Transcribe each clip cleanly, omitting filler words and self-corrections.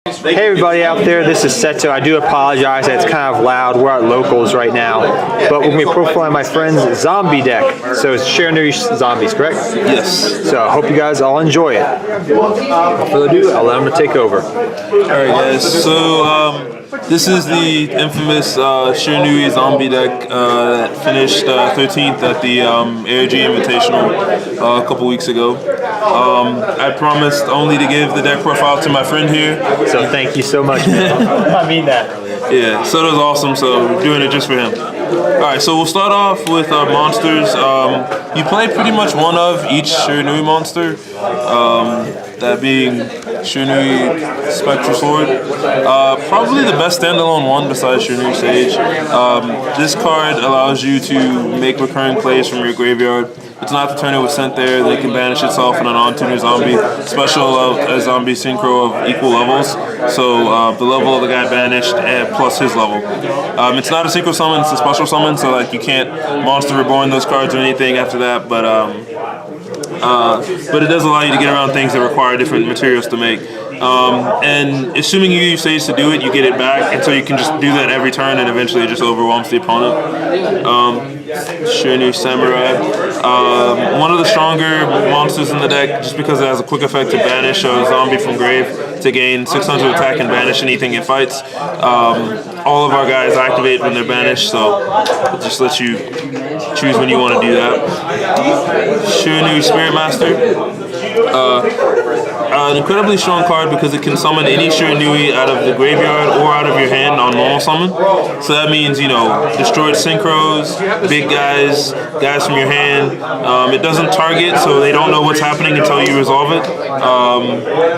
Hey everybody out there, this is Seto. I do apologize that it's kind of loud. We're at locals right now. But we're going to be profiling my friend's zombie deck. So it's Shiranui zombies, correct? Yes. So I hope you guys all enjoy it. Without further ado, I'll let him take over. Alright guys, so this is the infamous Shiranui zombie deck that finished 13th at the ARG Invitational a couple weeks ago. I promised only to give the deck profile to my friend here. So thank you so much, man. I mean that. Yeah, Seto's awesome, so we're doing it just for him. Alright, so we'll start off with monsters. You play pretty much one of each Shiranui monster. That being Shiranui Spectral Sword. Probably the best standalone one besides Shiranui Sage. This card allows you to make recurring plays from your graveyard. It's not to turn it with sent there, they can banish itself in a non-tuner zombie. Special a zombie synchro of equal levels. So the level of the guy banished and plus his level. It's not a synchro summon, it's a special summon, so like you can't monster reborn those cards or anything after that, but it does allow you to get around things that require different materials to make. And assuming you use Sage to do it, you get it back, and so you can just do that every turn, and eventually it just overwhelms the opponent. Shiranui Samurai. One of the stronger monsters in the deck, just because it has a quick effect to banish a zombie from grave to gain 600 attack and banish anything it fights. All of our guys activate when they're banished, so it just lets you choose when you want to do that. Shiranui Spirit Master. An incredibly strong card because it can summon any Shiranui out of the graveyard or out of your hand on normal summon. So that means, you know, destroyed synchros, big guys from your hand. It doesn't target, so they don't know what's happening until you resolve it.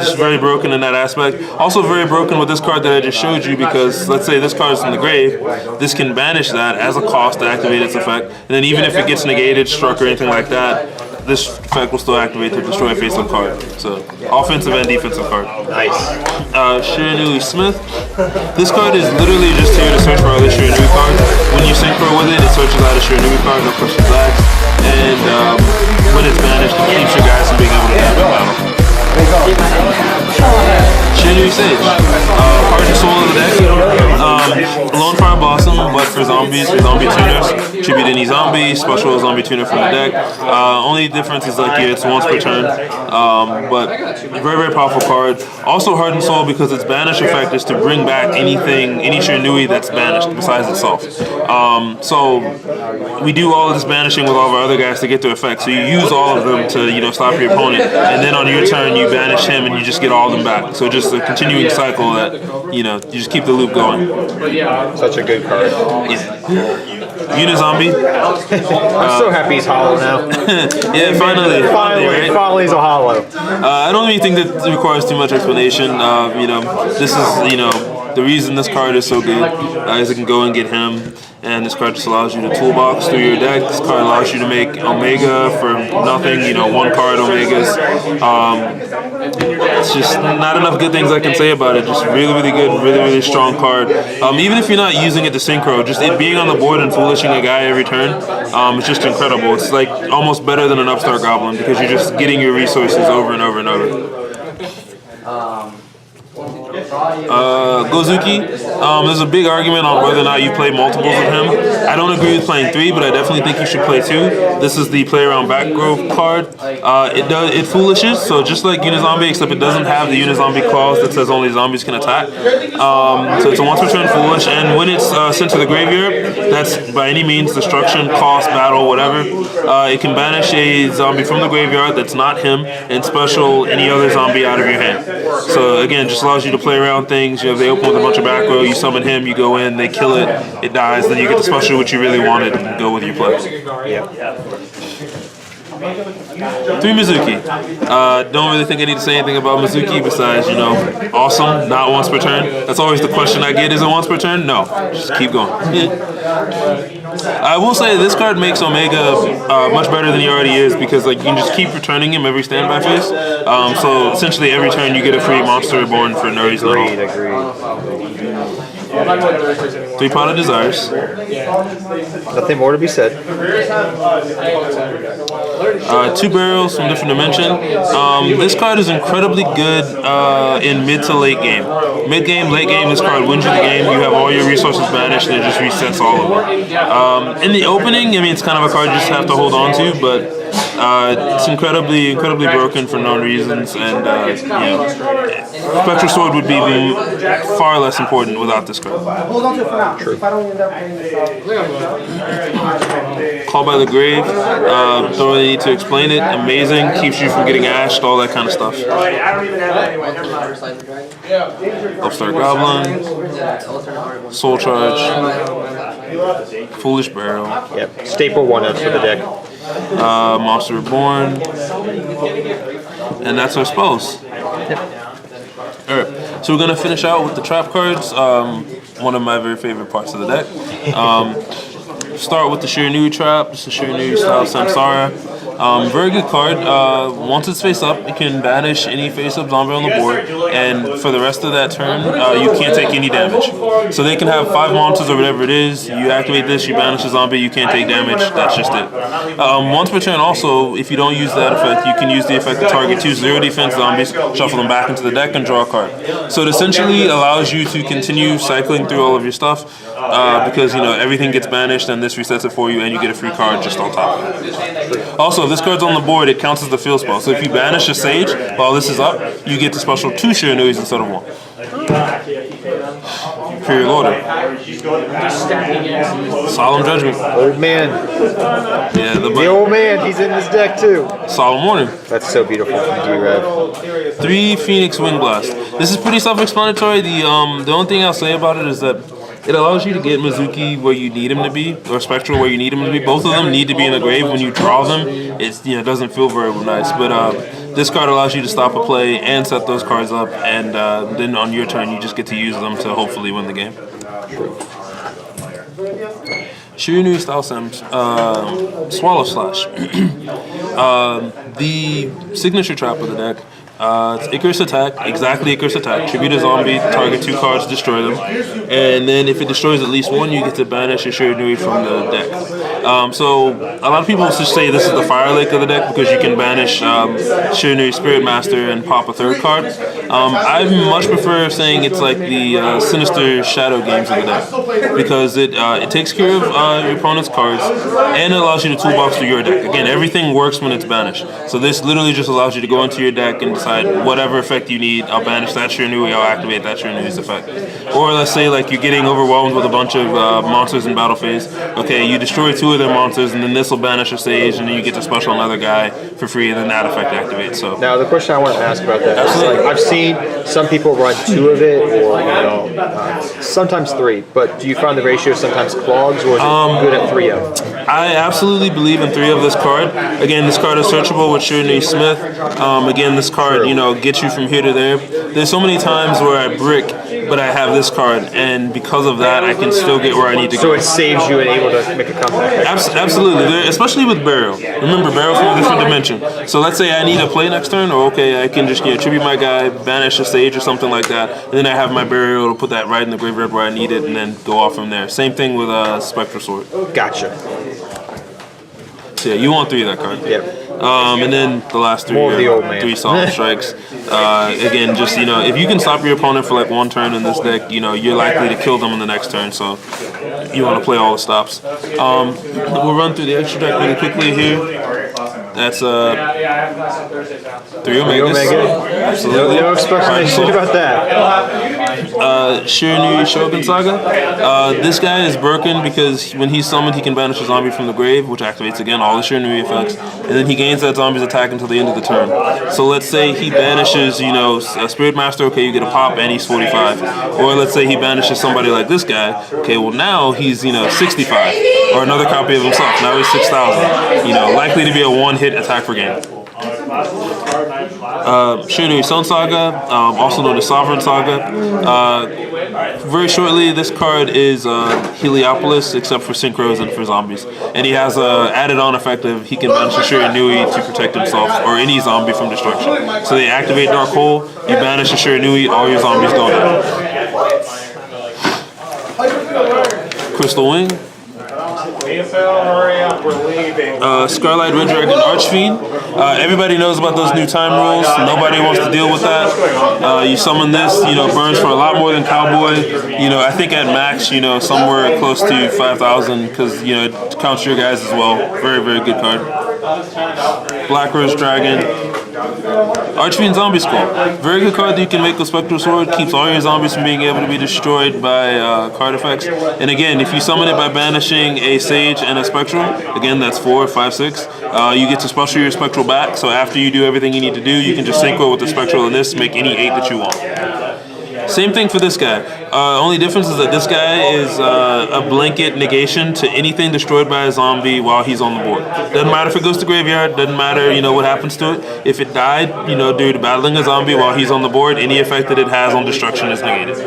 It's very broken in that aspect. Also very broken with this card that I just showed you because let's say this card is in the grave, this can banish that as a cost to activate its effect. And then even if it gets negated, struck, or anything like that, this effect will still activate to destroy a face-up card. So, offensive and defensive card. Nice. Shiranui Smith. This card is literally just here to search for other Shiranui cards. When you synchro with it, it searches out a Shiranui card, no questions asked. And when it's banished, it keeps your guys from being able to have a battle. Shiranui Sage. Heart and soul of the deck. Lone Fire Blossom, but for zombies, for zombie tuners. Tribute any zombie, special zombie tuner from the deck. Only difference is like it's once per turn. But very, very powerful card. Also Heart and Soul because its banish effect is to bring back anything, any Shiranui that's banished besides itself. So we do all of this banishing with all of our other guys to get to effect. So you use all of them to, you know, stop your opponent, and then on your turn you banish him and you just get all of them back. So just a continuing cycle that, you know, you just keep the loop going. Such a good card. Yeah. Unizombie. I'm so happy he's hollow now. Yeah, finally, right? Finally he's a hollow. I don't even think that requires too much explanation. You know, this is, you know, the reason this card is so good is it can go and get him. And this card just allows you to toolbox through your deck. This card allows you to make Omega for nothing, you know, one card Omegas. It's just not enough good things I can say about it. Just really, really good, really, really strong card. Even if you're not using it to synchro, just it being on the board and foolishing a guy every turn, it's just incredible. It's like almost better than an Upstart Goblin because you're just getting your resources over and over and over. Gozuki, there's a big argument on whether or not you play multiples of him. I don't agree with playing 3, but I definitely think you should play 2. This is the play around backgrove card. It foolishes, so just like Unizombie, except it doesn't have the Unizombie clause that says only zombies can attack. So it's a once per turn foolish, and when it's sent to the graveyard, that's by any means destruction, cost, battle, whatever. It can banish a zombie from the graveyard that's not him, and special any other zombie out of your hand. So again, just allows you to play around things. You know, they open with a bunch of back row, you summon him, you go in, they kill it, it dies, then you get the special which you really wanted and go with your play. Yeah. 3 Mizuki. Don't really think I need to say anything about Mizuki besides, you know, awesome, not once per turn. That's always the question I get, is it once per turn? No, just keep going. I will say this card makes Omega much better than he already is because like you can just keep returning him every standby phase. So essentially every turn you get a free monster reborn for no reason at all. Agreed. 3 Pot of Desires. Nothing more to be said. 2 barrels from different dimension. This card is incredibly good in mid to late game. Mid game, late game, this card wins you the game. You have all your resources banished and it just resets all of them. In the opening, I mean, it's kind of a card you just have to hold on to, but it's incredibly broken for known reasons, and Spectral Sword would be far less important without this card. True. Call by the Grave, don't really need to explain it. Amazing, keeps you from getting ashed, all that kind of stuff. Upstart Goblin, Soul Charge, Foolish Barrel. Yep. Staple 1/ups for the deck. Monster Reborn, and that's our spells. Alright, so we're going to finish out with the trap cards, one of my very favorite parts of the deck. Start with the Shiranui trap. This is Shiranui style Samsara. Very good card. Once it's face up, it can banish any face up zombie on the board, and for the rest of that turn, you can't take any damage. So they can have 5 monsters or whatever it is. You activate this, you banish a zombie, you can't take damage. That's just it. Once per turn, also, if you don't use that effect, you can use the effect to target 2 0 defense zombies, shuffle them back into the deck, and draw a card. So it essentially allows you to continue cycling through all of your stuff because everything gets banished, and this resets it for you, and you get a free card just on top of it. Also, if this card's on the board, it counts as the field spell. So if you banish a Sage while this is up, you get to special 2 Shiranuis instead of 1. Imperial Order. Solemn Judgment. Old man. Yeah, The old man, he's in this deck too. Solemn Warning. That's so beautiful from D-Rev. 3 Phoenix Wind Blast. This is pretty self-explanatory. The only thing I'll say about it is that it allows you to get Mizuki where you need him to be, or Spectral where you need him to be. Both of them need to be in the grave. When you draw them, it doesn't feel very nice. But this card allows you to stop a play and set those cards up, and then on your turn you just get to use them to hopefully win the game. Shiranui style Sims, Swallow Slash. The signature trap of the deck. It's Icarus Attack, exactly Icarus Attack. Tribute a zombie, target 2 cards, destroy them. And then if it destroys at least 1, you get to banish a Shiranui from the deck. So a lot of people just say this is the Fire Lake of the deck because you can banish Shiranui Spirit Master and pop a 3rd card. I much prefer saying it's like the Sinister Shadow games of the deck because it takes care of your opponent's cards and it allows you to toolbox through your deck. Again, everything works when it's banished. So this literally just allows you to go into your deck and decide whatever effect you need. I'll banish that Shiranui, I'll activate that Shiranui's effect. Or let's say like you're getting overwhelmed with a bunch of monsters in battle phase. Okay, you destroy 2 of their monsters and then this will banish a Sage and then you get to special another guy for free and then that effect activates. So now the question I want to ask about that is like I've seen some people run 2 of it or sometimes 3, but do you find the ratio sometimes clogs or is it good at 3 of? I absolutely believe in 3 of this card. Again, this card is searchable with Shiranui Smith. Again, this card, gets you from here to there. There's so many times where I brick, but I have this card, and because of that, I can still get where I need to go. So it saves you and able to make a comeback. Absolutely, especially with Barrel. Remember, Barrel from a different dimension. So let's say I need a play next turn, or okay, I can just tribute my guy, banish a Sage or something like that, and then I have my Burial to put that right in the graveyard where I need it, and then go off from there. Same thing with Spectral Sword. Gotcha. So yeah, you want 3 of that card. Yep. And then the last 3 are 3 Solemn Strikes. Again, just if you can stop your opponent for like 1 turn in this deck, you're likely to kill them in the next turn. So you want to play all the stops. We'll run through the extra deck really quickly here. That's 3 Omegas. Absolutely. No explanation about that. Shiranui Shogun Saga. This guy is broken because when he's summoned, he can banish a zombie from the grave, which activates again all the Shiranui effects, and then he gains that zombie's attack until the end of the turn. So let's say he banishes, a Spirit Master. Okay, you get a pop, and he's 45. Or let's say he banishes somebody like this guy. Okay, well now he's 65, or another copy of himself. Now he's 6,000. Likely to be a 1-hit attack per game. Shiranui Sun Saga, also known as Sovereign Saga. Very shortly, this card is Heliopolis, except for synchros and for zombies. And he has a added-on effect of he can banish a Shiranui to protect himself or any zombie from destruction. So they activate Dark Hole, you banish a Shiranui, all your zombies go down. Crystal Wing. Scarlet Red Dragon Archfiend. Everybody knows about those new time rules. Nobody wants to deal with that. You summon this, burns for a lot more than Cowboy. I think at max, somewhere close to 5,000 because, it counts your guys as well. Very, very good card. Black Rose Dragon. Archfiend Zombie Skull. Very good card that you can make with Spectral Sword. Keeps all your zombies from being able to be destroyed by card effects. And again, if you summon it by banishing a Sage and a Spectral, again, that's 4, 5, 6. You get to special your Spectral back. So after you do everything you need to do, you can just synchro with the Spectral and this, make any 8 that you want. Same thing for this guy. Only difference is that this guy is a blanket negation to anything destroyed by a zombie while he's on the board. Doesn't matter if it goes to graveyard, doesn't matter, what happens to it. If it died, due to battling a zombie while he's on the board, any effect that it has on destruction is negated.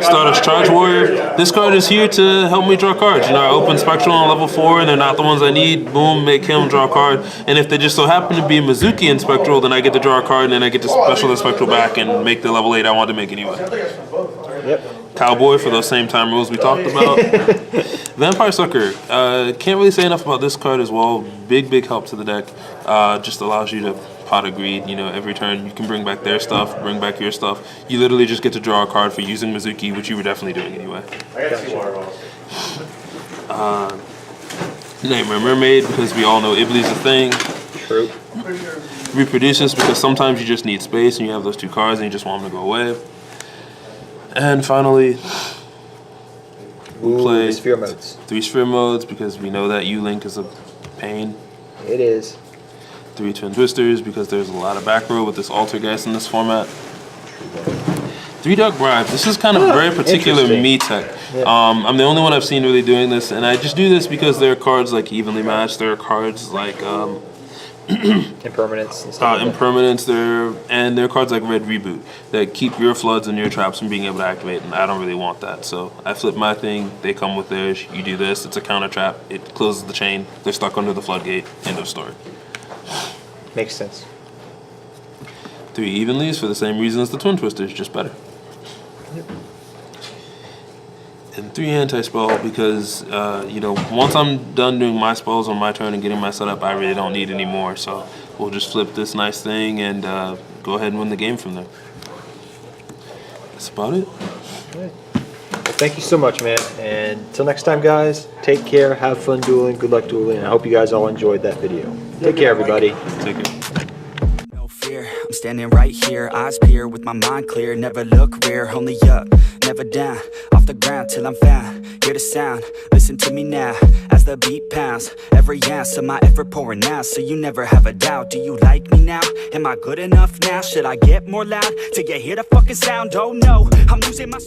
Stardust Charge Warrior. This card is here to help me draw cards. I open Spectral on level 4 and they're not the ones I need. Boom, make him draw a card. And if they just so happen to be Mizuki and Spectral, then I get to draw a card and then I get to special the Spectral back and make the level 8 I want to make anyway. Yep. Cowboy for those same time rules we talked about. Vampire Sucker. Can't really say enough about this card as well. Big, big help to the deck. Just allows you to pot of greed. Every turn you can bring back their stuff, bring back your stuff. You literally just get to draw a card for using Mizuki, which you were definitely doing anyway. Nightmare Mermaid, because we all know Ibli's a thing. True. Reproduces, because sometimes you just need space and you have those 2 cards and you just want them to go away. And finally, we play Sphere modes. 3 Sphere modes, because we know that U-Link is a pain. It is. 3 Twin Twisters, because there's a lot of back row with this Altergeist in this format. 3 Dark Bribes. This is kind of very particular me tech. Yeah. I'm the only one I've seen really doing this, and I just do this because there are cards like Evenly Matched, there are cards like Impermanence and stuff. Impermanence, there are cards like Red Reboot that keep your floods and your traps from being able to activate, and I don't really want that. So I flip my thing, they come with theirs, you do this, it's a counter trap, it closes the chain, they're stuck under the floodgate, end of story. Makes sense. 3 Evenlies for the same reason as the Twin Twisters, just better. Yep. And 3 Anti-Spell because, once I'm done doing my spells on my turn and getting my setup, I really don't need any more. So we'll just flip this nice thing and go ahead and win the game from there. That's about it. Well, thank you so much, man. And until next time, guys, take care, have fun dueling, good luck dueling, and I hope you guys all enjoyed that video. Take care, everybody. Take care. I'm standing right here, eyes peer with my mind clear. Never look rear, only up, never down. Off the ground till I'm found. Hear the sound, listen to me now. As the beat pounds, every ounce of my effort pouring out. So you never have a doubt, do you like me now? Am I good enough now? Should I get more loud till you hear the fucking sound? Oh no, I'm losing my